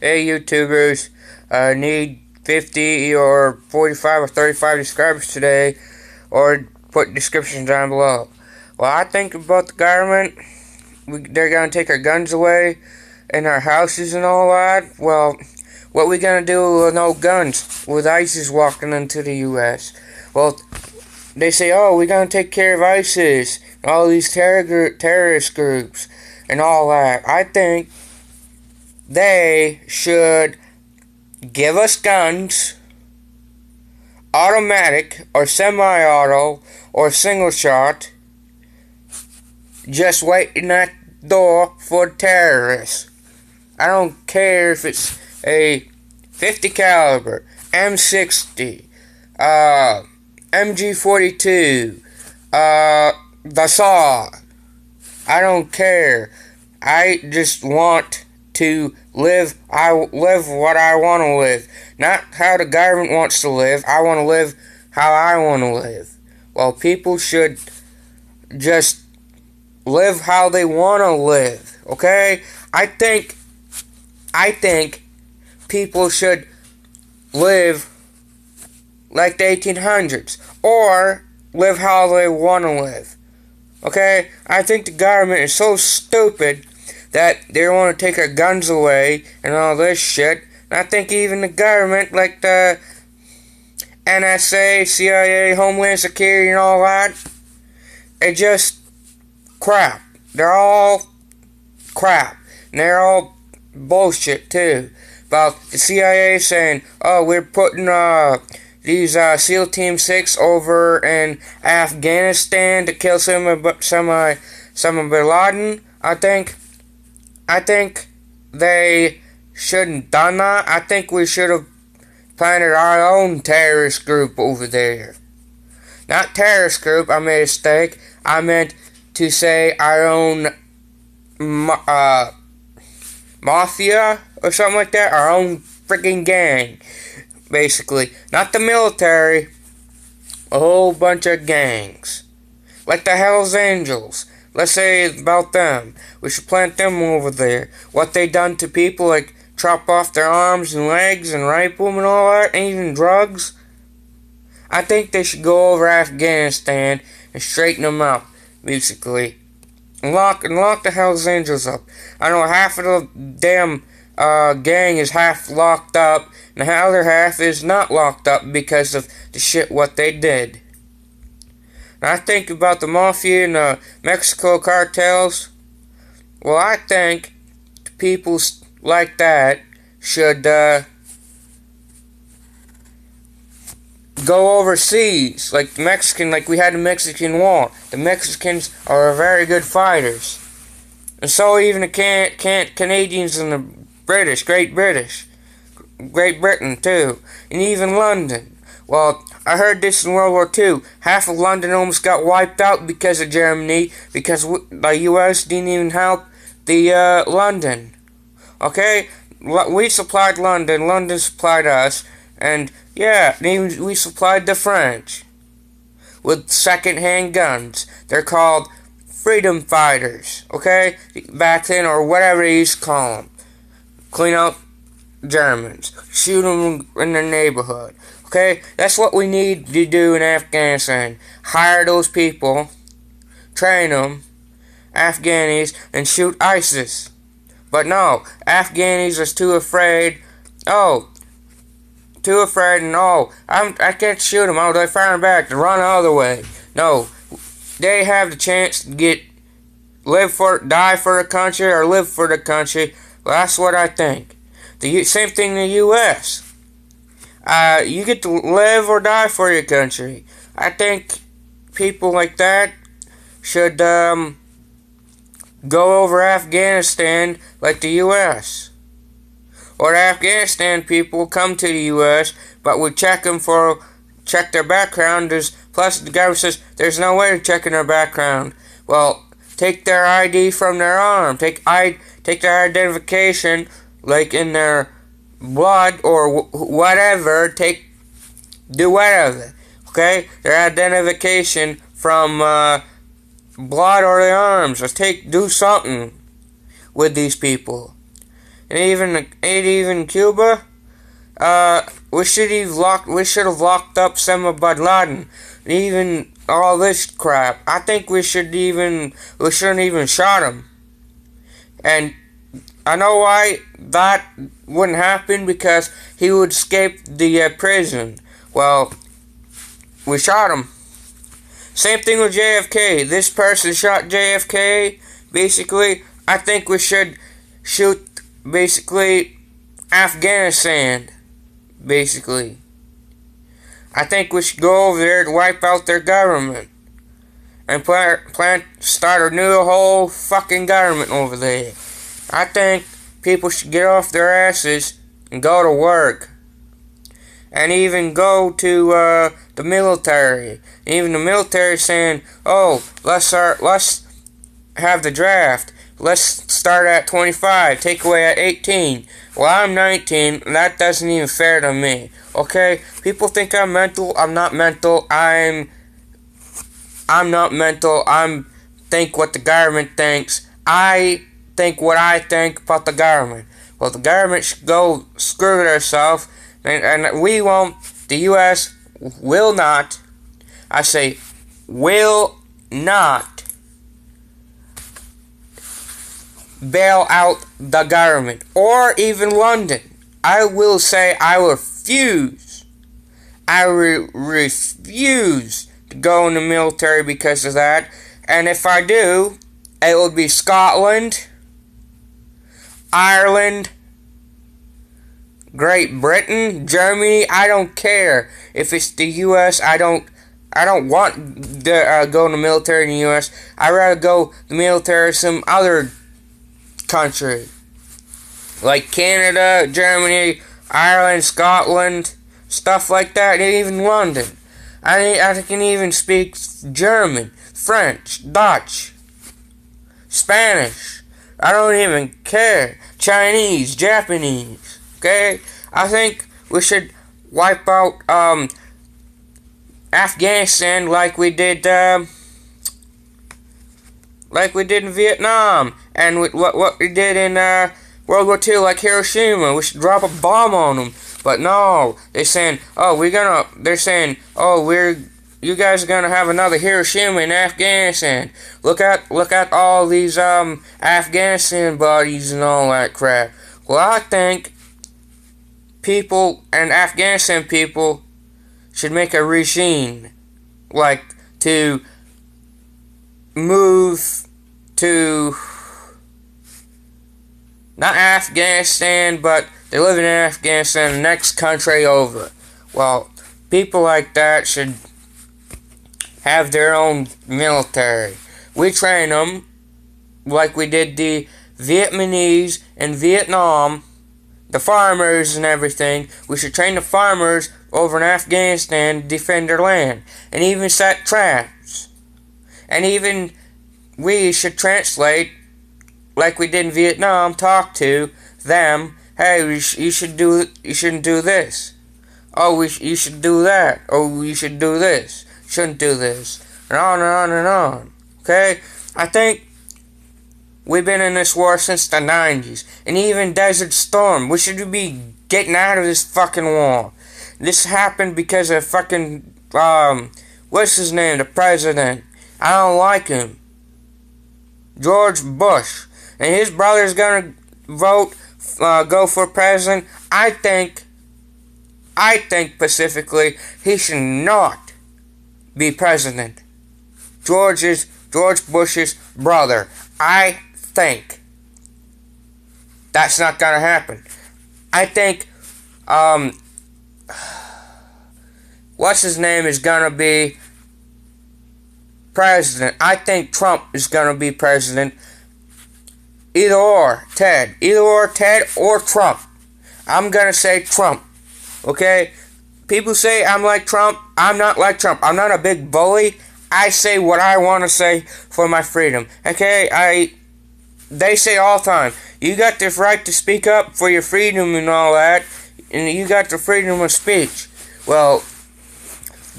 Hey YouTubers, need 50 or 45 or 35 subscribers today, or put descriptions down below. Well, I think about the government, they're gonna take our guns away and our houses and all that. Well, what we gonna do with no guns, with ISIS walking into the US? Well, they say, oh, we're gonna take care of ISIS, all these terrorist groups, and all that. I think they should give us guns, automatic or semi-auto or single shot, just waiting at the door for terrorists. I don't care if it's a 50 caliber, M60, MG42, the SAW. I don't care. I just want to live. I live what I want to live, not how the government wants to live. I want to live how I want to live. Well, people should just live how they want to live. Okay? I think people should live like the 1800s, or live how they want to live. Okay? I think the government is so stupid that they want to take our guns away and all this shit. And I think even the government, like the NSA, CIA, Homeland Security and all that, it's just crap. They're all crap. And they're all bullshit too. About the CIA saying, oh, we're putting these SEAL Team 6 over in Afghanistan to kill some of Bin Laden. I think they shouldn't done that. I think we should have planted our own terrorist group over there. Not terrorist group, I made a mistake. I meant to say our own mafia or something like that. Our own freaking gang, basically. Not the military. A whole bunch of gangs. Like the Hells Angels. Let's say about them. We should plant them over there. What they done to people, like chop off their arms and legs and rape them and all that, and even drugs. I think they should go over Afghanistan and straighten them up, basically. And lock the Hells Angels up. I know half of the damn gang is half locked up, and the other half is not locked up because of the shit what they did. I think about the mafia and the Mexico cartels. Well, I think people like that should go overseas, like we had the Mexican War. The Mexicans are very good fighters, and so even the Canadians and the Great Britain too, and even London. Well, I heard this in World War II. Half of London almost got wiped out because of Germany, because the U.S. didn't even help the London. Okay? We supplied London, London supplied us, and yeah, we supplied the French with second-hand guns. They're called freedom fighters, okay? Back then, or whatever they used to call them. Clean up Germans. Shoot them in their neighborhood. Okay, that's what we need to do in Afghanistan. Hire those people, train them, Afghanis, and shoot ISIS. But no, Afghanis are too afraid. I can't shoot them. Oh, they're firing back. They run the other way. No, they have the chance to die for the country or live for the country. Well, that's what I think. The same thing in the U.S. You get to live or die for your country. I think people like that should go over Afghanistan like the U.S. Or Afghanistan people come to the U.S., but we check their background. Plus the government says there's no way of checking their background. Well, take their ID from their arm. Take their identification, like in their blood or whatever. Do whatever. Okay, their identification from blood or their arms. Do something with these people. and even Cuba. We should have locked up Osama bin Laden, even all this crap. I think we shouldn't even shot him. And I know why that wouldn't happen, because he would escape the prison. Well, we shot him. Same thing with JFK. This person shot JFK. Basically, I think we should shoot basically Afghanistan. Basically, I think we should go over there to wipe out their government and start a new whole fucking government over there. I think people should get off their asses and go to work, and even go to the military. Even the military saying, "Oh, let's have the draft. Let's start at 25, take away at 18. Well, I'm 19, and that doesn't even fair to me. Okay? People think I'm mental. I'm not mental. I'm not mental. Think what the government thinks. I think what I think about the government. Well, the government should go screw themselves, and we won't. The U.S. will not. I say, will not bail out the government, or even London. I will say I refuse. I refuse to go in the military because of that. And if I do, it will be Scotland, Ireland, Great Britain, Germany. I don't care if it's the U.S. I don't want to go in the military in the U.S. I'd rather go the military some other country, like Canada, Germany, Ireland, Scotland, stuff like that, and even London. I can even speak German, French, Dutch, Spanish. I don't even care. Chinese, Japanese. Okay? I think we should wipe out Afghanistan like we did in Vietnam, and what we did in World War II, like Hiroshima. We should drop a bomb on them. But no, they're saying, you guys are gonna have another Hiroshima in Afghanistan. Look at all these Afghanistan bodies and all that crap. Well, I think people and Afghanistan people should make a regime, like, to move to not Afghanistan, but they live in Afghanistan, the next country over. Well, people like that should have their own military. We train them like we did the Vietnamese in Vietnam, the farmers and everything. We should train the farmers over in Afghanistan to defend their land, and even set traps. And even we should translate, like we did in Vietnam, talk to them. Hey, you shouldn't do this. You should do that. Oh, you should do this. Shouldn't do this. And on and on and on. Okay? I think we've been in this war since the 90s. And even Desert Storm. We should be getting out of this fucking war. This happened because of fucking, what's his name? The president. I don't like him. George Bush. And his brother's gonna go for president. I think specifically, he should not be president. George Bush's brother. I think that's not gonna happen. I think, what's his name is gonna be president. I think Trump is gonna be president. Either or Ted or Trump. I'm gonna say Trump. Okay? People say I'm like Trump. I'm not like Trump. I'm not a big bully. I say what I want to say for my freedom. Okay? They say all the time, you got the right to speak up for your freedom and all that, and you got the freedom of speech. Well,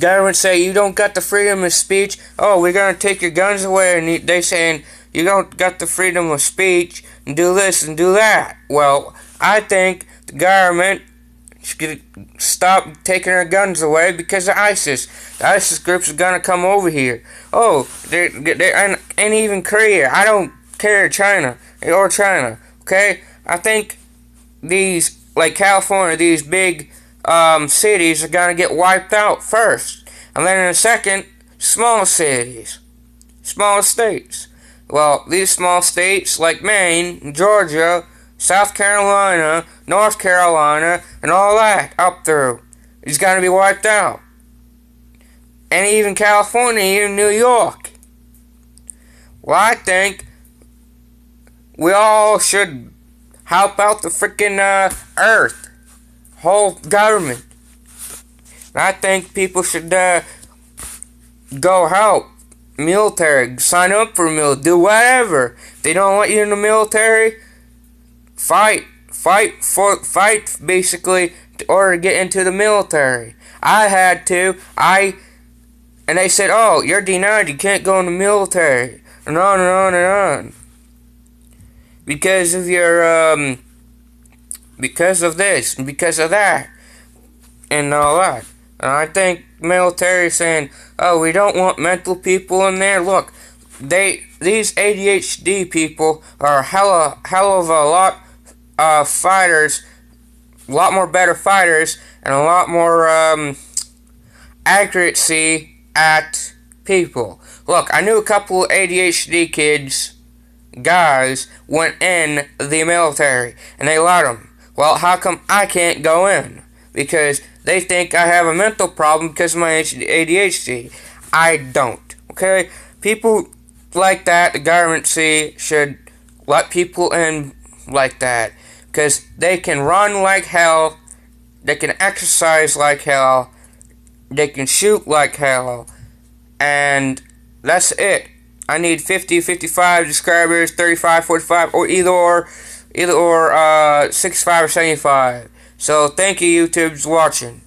government say you don't got the freedom of speech. Oh, we're gonna take your guns away, and they saying you don't got the freedom of speech and do this and do that. Well, I think the government should stop taking our guns away because of ISIS. The ISIS groups are gonna come over here. Oh, and even Korea. I don't care, China or China. Okay, I think these, like California, these big cities are gonna get wiped out first, and then in a second, small cities, small states. Well, these small states like Maine, Georgia, South Carolina, North Carolina, and all that up through is gonna be wiped out. And even California, even New York. Well, I think we all should help out the freaking earth, whole government. And I think people should go help military, sign up for military, do whatever. If they don't want you in the military, fight basically in order to get into the military. I had to. And they said, oh, you're denied, you can't go in the military. And on and on and on. Because of your, because of this, and because of that, and all that. And I think military is saying, oh, we don't want mental people in there. Look, these ADHD people are hell of a lot fighters, a lot more better fighters, and a lot more accuracy at people. Look, I knew a couple of ADHD guys went in the military, and they let them. Well, how come I can't go in? Because they think I have a mental problem because of my ADHD. I don't. Okay? People like that, the government should let people in like that. Because they can run like hell, they can exercise like hell, they can shoot like hell, and that's it. I need 50, 55 subscribers, 35, 45, or either or 65 or 75. So thank you, YouTube's watching.